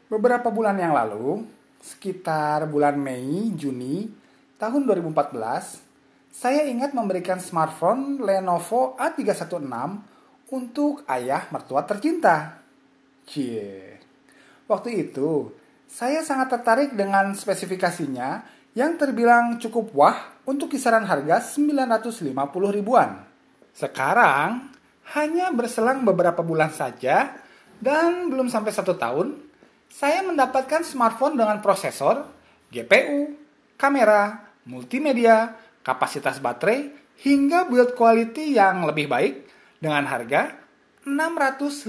Beberapa bulan yang lalu, sekitar bulan Mei, Juni tahun 2014, saya ingat memberikan smartphone Lenovo A316 untuk ayah mertua tercinta. Cie. Waktu itu, saya sangat tertarik dengan spesifikasinya yang terbilang cukup wah untuk kisaran harga 950 ribuan. Sekarang, hanya berselang beberapa bulan saja dan belum sampai 1 tahun, saya mendapatkan smartphone dengan prosesor, GPU, kamera, multimedia, kapasitas baterai, hingga build quality yang lebih baik dengan harga 650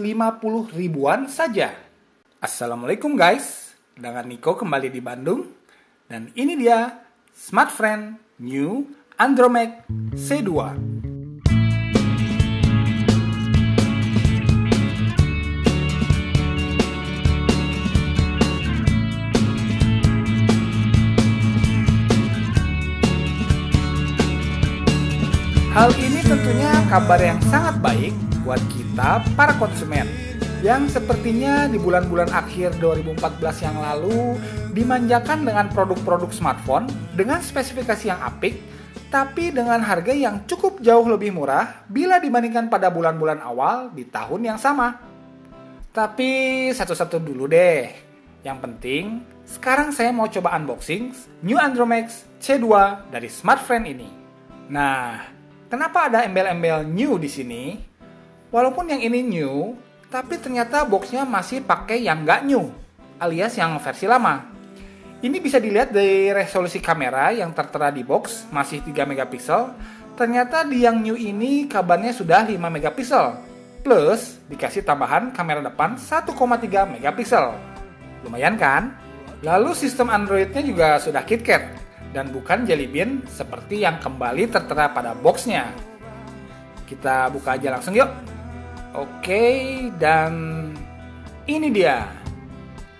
ribuan saja. Assalamualaikum guys, dengan Niko kembali di Bandung. Dan ini dia Smartfriend New Andromax C2. Hal ini tentunya kabar yang sangat baik buat kita para konsumen yang sepertinya di bulan-bulan akhir 2014 yang lalu dimanjakan dengan produk-produk smartphone dengan spesifikasi yang apik tapi dengan harga yang cukup jauh lebih murah bila dibandingkan pada bulan-bulan awal di tahun yang sama. Tapi satu-satu dulu deh. Yang penting, sekarang saya mau coba unboxing New Andromax C2 dari Smartfriend ini. Nah, kenapa ada embel-embel new di sini? Walaupun yang ini new, tapi ternyata boxnya masih pakai yang nggak new, alias yang versi lama. Ini bisa dilihat dari resolusi kamera yang tertera di box, masih 3 megapiksel. Ternyata di yang new ini kabarnya sudah 5 megapiksel. Plus, dikasih tambahan kamera depan 1,3 megapiksel. Lumayan kan? Lalu sistem Android-nya juga sudah KitKat dan bukan Jelly Bean seperti yang kembali tertera pada boxnya. Kita buka aja langsung yuk. Oke, dan ini dia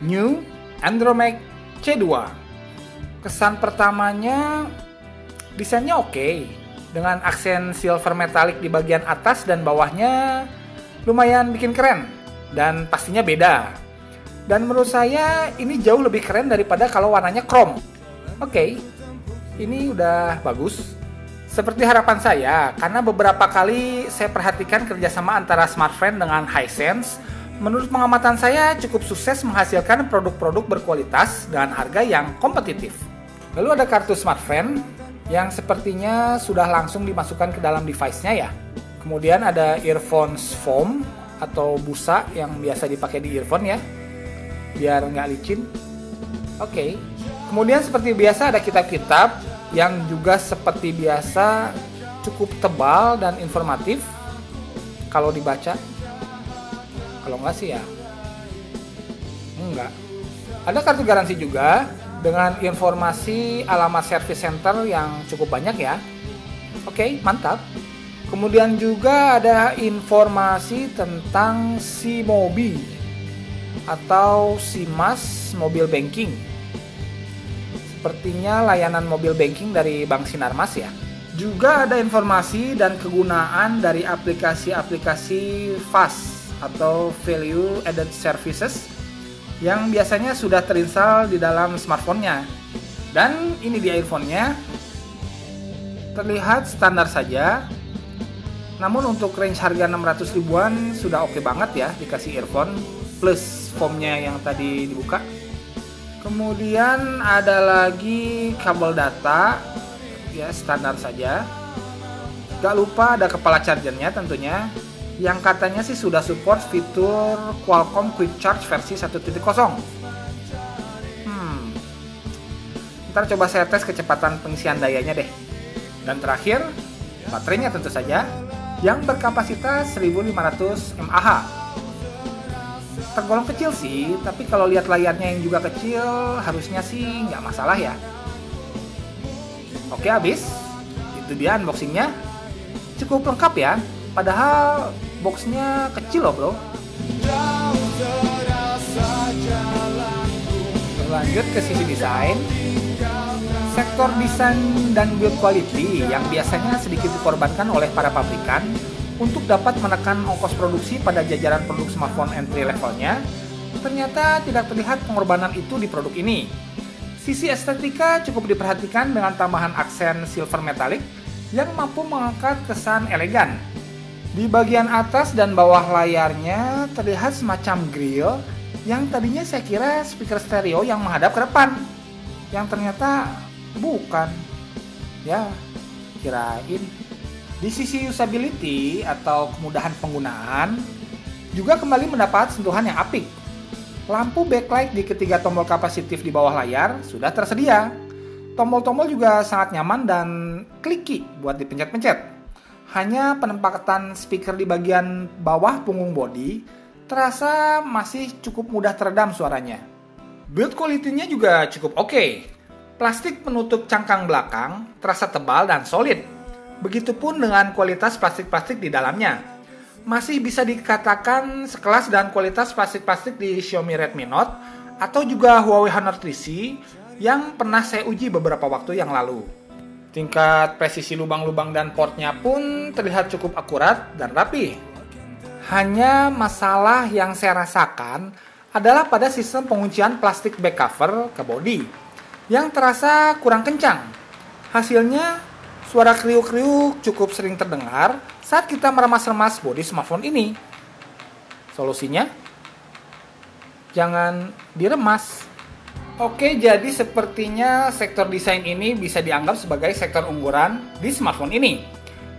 New Andromax C2. Kesan pertamanya, desainnya oke, dengan aksen silver metallic di bagian atas dan bawahnya lumayan bikin keren dan pastinya beda. Dan menurut saya ini jauh lebih keren daripada kalau warnanya chrome. Oke, ini udah bagus. Seperti harapan saya, karena beberapa kali saya perhatikan kerjasama antara Smartfriend dengan Hisense, menurut pengamatan saya cukup sukses menghasilkan produk-produk berkualitas dan harga yang kompetitif. Lalu ada kartu Smartfriend yang sepertinya sudah langsung dimasukkan ke dalam device-nya ya. Kemudian ada earphones foam atau busa yang biasa dipakai di earphone ya, biar nggak licin. Oke. Kemudian seperti biasa ada kitab-kitab yang juga seperti biasa cukup tebal dan informatif kalau dibaca. Kalau enggak sih ya enggak. Ada kartu garansi juga dengan informasi alamat service center yang cukup banyak ya. Oke, mantap. Kemudian juga ada informasi tentang SIMOBI atau SIMAS Mobile Banking. Sepertinya layanan mobil banking dari Bank Sinarmas ya. Juga ada informasi dan kegunaan dari aplikasi-aplikasi VAS atau Value Added Services yang biasanya sudah terinstall di dalam smartphone-nya. Dan ini dia earphone-nya. Terlihat standar saja. Namun untuk range harga 600 ribuan sudah oke banget ya dikasih earphone plus foam-nya yang tadi dibuka. Kemudian ada lagi kabel data, ya standar saja. Gak lupa ada kepala chargernya tentunya, yang katanya sih sudah support fitur Qualcomm Quick Charge versi 1.0. Ntar coba saya tes kecepatan pengisian dayanya deh. Dan terakhir, baterainya tentu saja, yang berkapasitas 1500 mAh. Tergolong kecil sih, tapi kalau lihat layarnya yang juga kecil, harusnya sih nggak masalah ya. Oke, habis. Itu dia unboxingnya. Cukup lengkap ya, padahal boxnya kecil loh bro. Berlanjut ke sisi desain. Sektor desain dan build quality yang biasanya sedikit dikorbankan oleh para pabrikan untuk dapat menekan ongkos produksi pada jajaran produk smartphone entry levelnya, ternyata tidak terlihat pengorbanan itu di produk ini. Sisi estetika cukup diperhatikan dengan tambahan aksen silver metallic yang mampu mengangkat kesan elegan. Di bagian atas dan bawah layarnya terlihat semacam grill yang tadinya saya kira speaker stereo yang menghadap ke depan, yang ternyata bukan. Ya, kirain. Di sisi usability atau kemudahan penggunaan juga kembali mendapat sentuhan yang apik. Lampu backlight di ketiga tombol kapasitif di bawah layar sudah tersedia. Tombol-tombol juga sangat nyaman dan kliki buat dipencet-pencet. Hanya penempatan speaker di bagian bawah punggung bodi terasa masih cukup mudah teredam suaranya. Build quality-nya juga cukup oke. Plastik penutup cangkang belakang terasa tebal dan solid. Begitupun dengan kualitas plastik-plastik di dalamnya. Masih bisa dikatakan sekelas dan kualitas plastik-plastik di Xiaomi Redmi Note atau juga Huawei Honor 3C yang pernah saya uji beberapa waktu yang lalu. Tingkat presisi lubang-lubang dan portnya pun terlihat cukup akurat dan rapi. Hanya masalah yang saya rasakan adalah pada sistem penguncian plastik back cover ke bodi yang terasa kurang kencang. Hasilnya, suara kriuk-kriuk cukup sering terdengar saat kita meremas-remas bodi smartphone ini. Solusinya, jangan diremas. Oke, jadi sepertinya sektor desain ini bisa dianggap sebagai sektor unggulan di smartphone ini.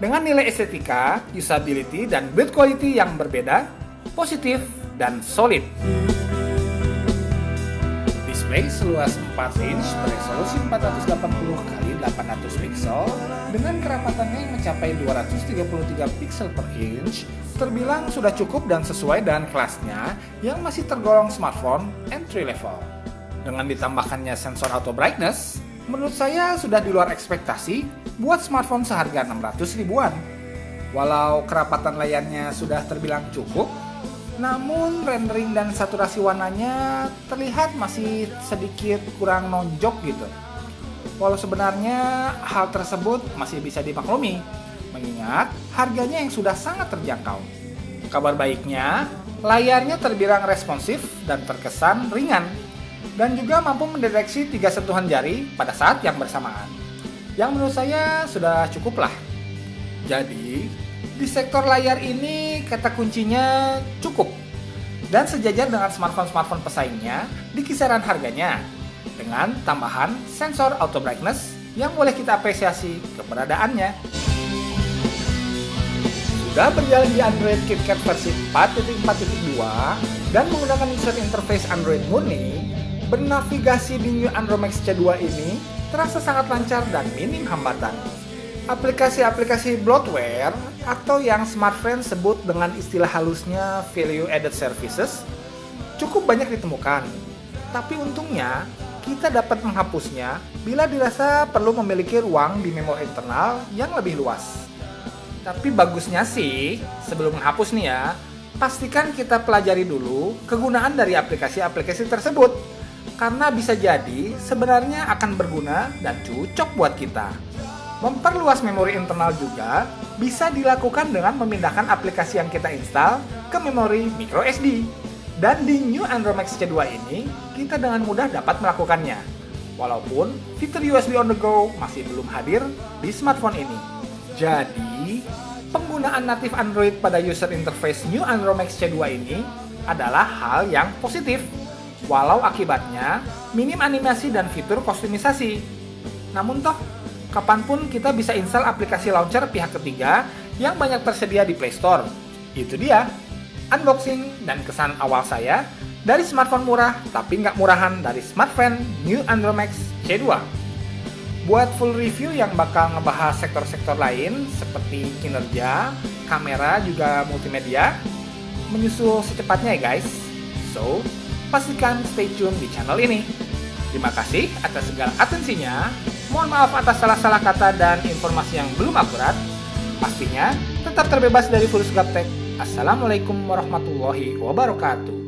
Dengan nilai estetika, usability, dan build quality yang berbeda, positif, dan solid. Display seluas 4 inch beresolusi 480x800 pixel dengan kerapatannya yang mencapai 233 pixel per inch terbilang sudah cukup dan sesuai dengan kelasnya yang masih tergolong smartphone entry level. Dengan ditambahkannya sensor auto brightness, menurut saya sudah di luar ekspektasi buat smartphone seharga 600 ribuan. Walau kerapatan layarnya sudah terbilang cukup, namun rendering dan saturasi warnanya terlihat masih sedikit kurang nonjok gitu. Walau sebenarnya hal tersebut masih bisa dimaklumi, mengingat harganya yang sudah sangat terjangkau. Kabar baiknya, layarnya terbilang responsif dan terkesan ringan, dan juga mampu mendeteksi 3 sentuhan jari pada saat yang bersamaan. Yang menurut saya sudah cukup lah. Jadi, di sektor layar ini kata kuncinya cukup dan sejajar dengan smartphone-smartphone pesaingnya di kisaran harganya dengan tambahan sensor auto brightness yang boleh kita apresiasi keberadaannya. Sudah berjalan di Android KitKat versi 4.4.2 dan menggunakan user interface Android murni, bernavigasi di New Android Max C2 ini terasa sangat lancar dan minim hambatan. Aplikasi-aplikasi bloatware atau yang smartphone sebut dengan istilah halusnya value added services cukup banyak ditemukan. Tapi untungnya kita dapat menghapusnya bila dirasa perlu memiliki ruang di memori internal yang lebih luas. Tapi bagusnya sih, sebelum menghapus nih ya, pastikan kita pelajari dulu kegunaan dari aplikasi-aplikasi tersebut. Karena bisa jadi sebenarnya akan berguna dan cocok buat kita. Memperluas memori internal juga bisa dilakukan dengan memindahkan aplikasi yang kita install ke memori microSD. Dan di New Android Max C2 ini, kita dengan mudah dapat melakukannya. Walaupun fitur USB on the go masih belum hadir di smartphone ini. Jadi, penggunaan natif Android pada user interface New Android Max C2 ini adalah hal yang positif. Walau akibatnya minim animasi dan fitur kostumisasi. Namun toh, kapanpun kita bisa install aplikasi launcher pihak ketiga yang banyak tersedia di Play Store. Itu dia, unboxing dan kesan awal saya dari smartphone murah tapi nggak murahan dari smartphone New Android Max C2. Buat full review yang bakal ngebahas sektor-sektor lain seperti kinerja, kamera, juga multimedia, menyusul secepatnya ya guys. So, pastikan stay tune di channel ini. Terima kasih atas segala atensinya. Mohon maaf atas salah-salah kata dan informasi yang belum akurat. Pastinya tetap terbebas dari virus gaptek. Assalamualaikum warahmatullahi wabarakatuh.